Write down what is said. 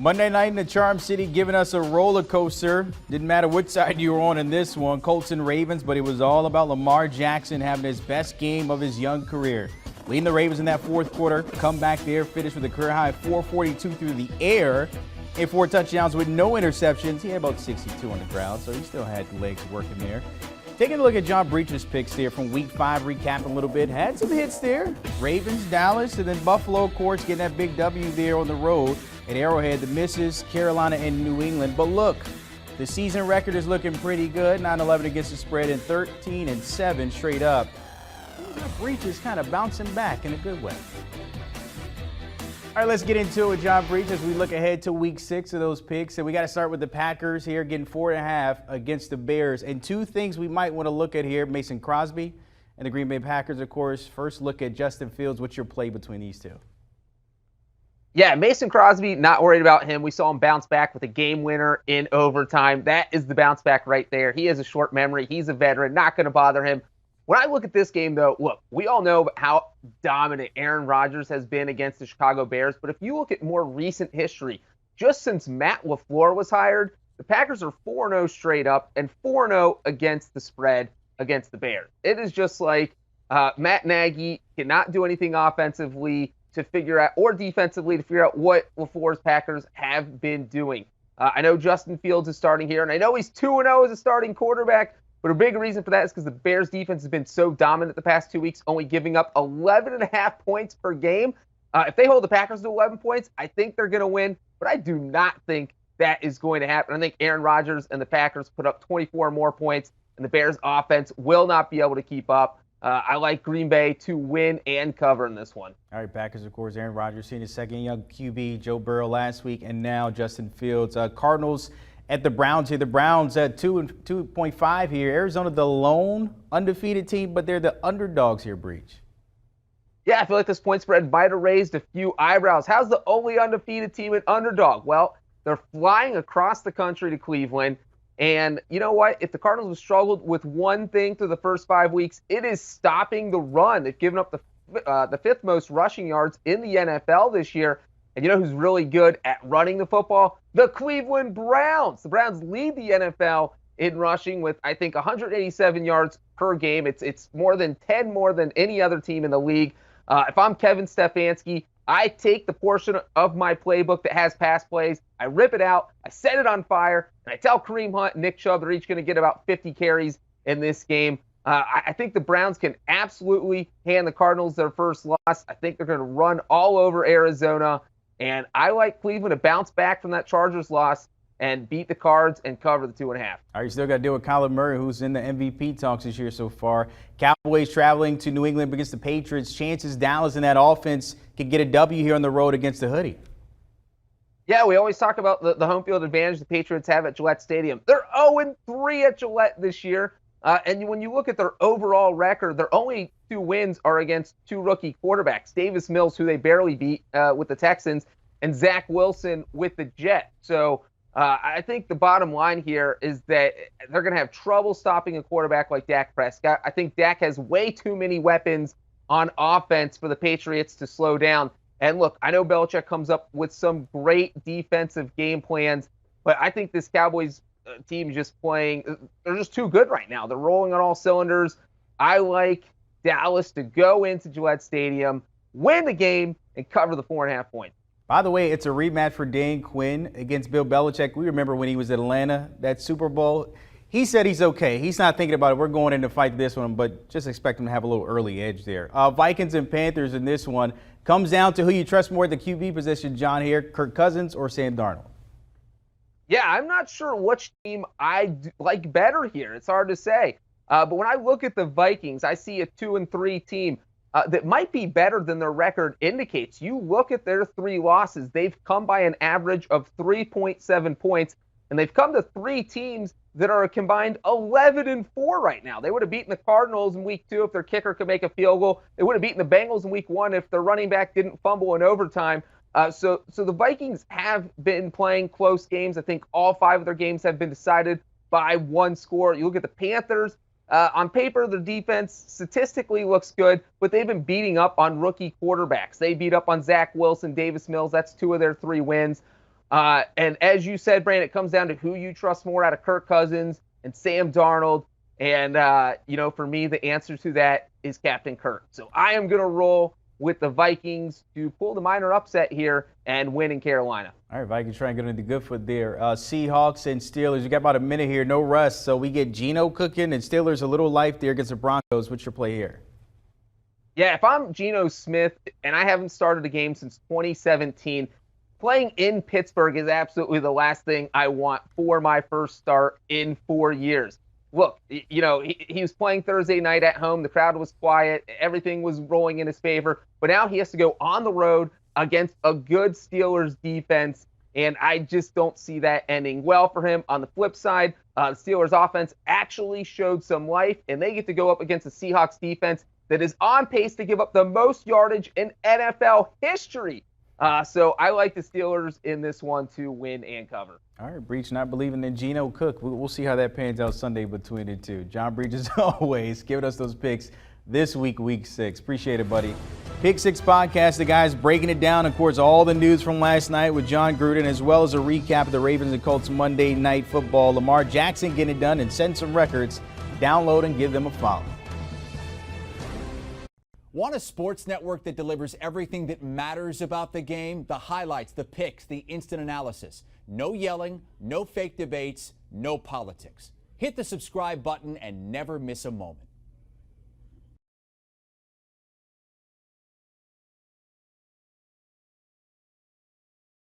Monday night in the Charm City giving us a roller coaster. Didn't matter which side you were on in this one, Colts and Ravens, but it was all about Lamar Jackson having his best game of his young career. Leading the Ravens in that fourth quarter, come back there, finished with a career high 442 through the air and 4 touchdowns with no interceptions. He had about 62 on the ground, so he still had legs working there. Taking a look at John Breech's picks there from Week 5, recapping a little bit. Had some hits there. Ravens, Dallas, and then Buffalo, of course, getting that big W there on the road. At Arrowhead, the misses, Carolina and New England. But look, the season record is looking pretty good. 9-11 against the spread and 13-7 straight up. Breech is kind of bouncing back in a good way. All right, let's get into it with John Breech as we look ahead to Week 6 of those picks. And we got to start with the Packers here, getting 4.5 against the Bears. And 2 things we might want to look at here, Mason Crosby and the Green Bay Packers, of course. First, look at Justin Fields. What's your play between these two? Yeah, Mason Crosby, not worried about him. We saw him bounce back with a game winner in overtime. That is the bounce back right there. He has a short memory. He's a veteran. Not going to bother him. When I look at this game, though, look, we all know how dominant Aaron Rodgers has been against the Chicago Bears. But if you look at more recent history, just since Matt LaFleur was hired, the Packers are 4-0 straight up and 4-0 against the spread against the Bears. It is just like Matt Nagy cannot do anything offensively to figure out, or defensively to figure out what LaFleur's Packers have been doing. I know Justin Fields is starting here, and I know he's 2-0 as a starting quarterback, but a big reason for that is because the Bears defense has been so dominant the past 2 weeks, only giving up 11.5 points per game. If they hold the Packers to 11 points, I think they're going to win, but I do not think that is going to happen. I think Aaron Rodgers and the Packers put up 24 more points, and the Bears offense will not be able to keep up. I like Green Bay to win and cover in this one. All right, Packers, of course, Aaron Rodgers seeing his second young QB, Joe Burrow last week, and now Justin Fields. Cardinals at the Browns here. The Browns at 2.5 here. Arizona, the lone undefeated team, but they're the underdogs here, Breech. Yeah, I feel like this point spread might have raised a few eyebrows. How's the only undefeated team an underdog? Well, they're flying across the country to Cleveland. And you know what? If the Cardinals have struggled with one thing through the first 5 weeks, it is stopping the run. They've given up the 5th most rushing yards in the NFL this year. And you know who's really good at running the football? The Cleveland Browns. The Browns lead the NFL in rushing with, I think, 187 yards per game. It's more than 10 more than any other team in the league. If I'm Kevin Stefanski, I take the portion of my playbook that has pass plays, I rip it out, I set it on fire, and I tell Kareem Hunt and Nick Chubb they're each going to get about 50 carries in this game. I think the Browns can absolutely hand the Cardinals their first loss. I think they're going to run all over Arizona, and I like Cleveland to bounce back from that Chargers loss and beat the Cards and cover the 2.5. All right, you still got to deal with Kyler Murray, who's in the MVP talks this year so far. Cowboys traveling to New England against the Patriots. Chances Dallas in that offense can get a W here on the road against the Hoodie. Yeah, we always talk about the home field advantage the Patriots have at Gillette Stadium. They're 0-3 at Gillette this year. And when you look at their overall record, their only 2 wins are against 2 rookie quarterbacks, Davis Mills, who they barely beat with the Texans, and Zach Wilson with the Jets. So I think the bottom line here is that they're going to have trouble stopping a quarterback like Dak Prescott. I think Dak has way too many weapons on offense for the Patriots to slow down. And look, I know Belichick comes up with some great defensive game plans, but I think this Cowboys team is just playing, they're just too good right now. They're rolling on all cylinders. I like Dallas to go into Gillette Stadium, win the game, and cover the 4.5 points. By the way, it's a rematch for Dan Quinn against Bill Belichick. We remember when he was at Atlanta, that Super Bowl. He said he's okay. He's not thinking about it. We're going in to fight this one, but just expect him to have a little early edge there. Vikings and Panthers in this one. Comes down to who you trust more at the QB position, John, here, Kirk Cousins or Sam Darnold? Yeah, I'm not sure which team I like better here. It's hard to say. But when I look at the Vikings, I see a 2-3 team that might be better than their record indicates. You look at their 3 losses, they've come by an average of 3.7 points, and they've come to 3 teams that are a combined 11-4 right now. They would have beaten the Cardinals in week 2 if their kicker could make a field goal. They would have beaten the Bengals in week 1 if their running back didn't fumble in overtime. So the Vikings have been playing close games. I think all 5 of their games have been decided by 1 score. You look at the Panthers. On paper, their defense statistically looks good, but they've been beating up on rookie quarterbacks. They beat up on Zach Wilson, Davis Mills. That's 2 of their 3 wins. And as you said, Brandon, it comes down to who you trust more out of Kirk Cousins and Sam Darnold. And, for me, the answer to that is Captain Kirk. So I am going to roll with the Vikings to pull the minor upset here and win in Carolina. All right, Vikings trying to get into the good foot there. Seahawks and Steelers. You got about a minute here, no rust. So we get Geno cooking and Steelers a little life there against the Broncos. What's your play here? Yeah, if I'm Geno Smith and I haven't started a game since 2017, playing in Pittsburgh is absolutely the last thing I want for my first start in 4 years. Look, he was playing Thursday night at home. The crowd was quiet. Everything was rolling in his favor. But now he has to go on the road against a good Steelers defense, and I just don't see that ending well for him. On the flip side, the Steelers offense actually showed some life, and they get to go up against the Seahawks defense that is on pace to give up the most yardage in NFL history. So I like the Steelers in this one to win and cover. All right, Breech not believing in Geno Cook. We'll see how that pans out Sunday between the two. John Breech, as always, giving us those picks this week, week 6. Appreciate it, buddy. Pick 6 podcast, the guys breaking it down. Of course, all the news from last night with John Gruden, as well as a recap of the Ravens and Colts Monday Night Football. Lamar Jackson getting it done and setting some records. Download and give them a follow. Want a sports network that delivers everything that matters about the game? The highlights, the picks, the instant analysis. No yelling, no fake debates, no politics. Hit the subscribe button and never miss a moment.